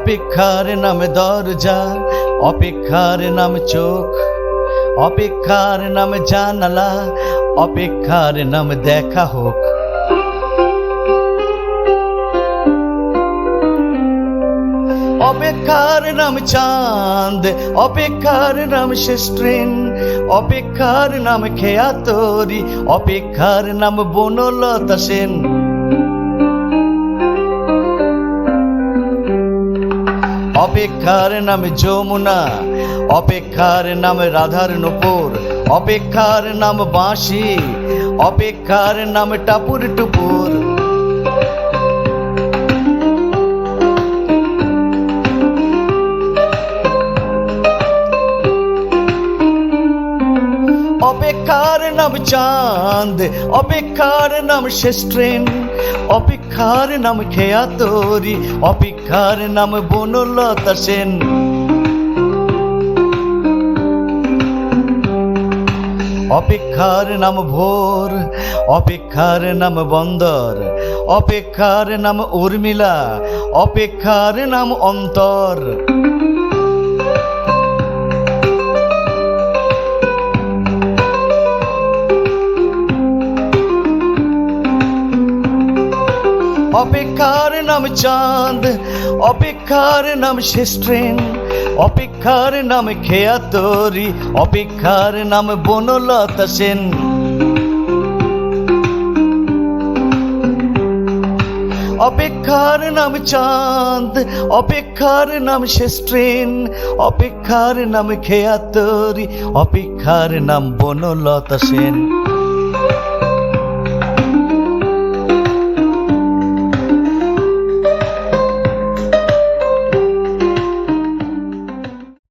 অপেক্ষার নাম দরজা, অপেক্ষার নাম চোখ, অপেক্ষার নাম জানালা, অপেক্ষার নাম দেখা হোক। অপেক্ষার নাম চাঁদ, অপেক্ষার নাম শেষ ট্রেন, অপেক্ষার নাম খেয়া তরি, অপেক্ষার নাম বনলতা সেন। অপেক্ষার নাম যমুনা, অপেক্ষার নাম রাধার নূপুর, অপেক্ষার নাম বাঁশি, অপেক্ষার নাম টাপুর টুপুর। অপেক্ষার নাম চাঁদ, অপেক্ষার নাম শেষ ট্রেন, অপেক্ষার নাম খেয়া তরি, অপেক্ষার নাম বনলতা সেন। অপেক্ষার নাম ভোর, অপেক্ষার নাম বন্দর, অপেক্ষার নাম উর্মিলা, অপেক্ষার নাম অন্তর। অপেক্ষার নাম চাঁদ, অপেক্ষার নাম শেষ ট্রেন, অপেক্ষার নাম খেয়া তরি, অপেক্ষার নাম বনলতা সেন। অপেক্ষার নাম চাঁদ, অপেক্ষার নাম শেষ ট্রেন, অপেক্ষার নাম খেয়া তরি, অপেক্ষার নাম বনলতা সেন।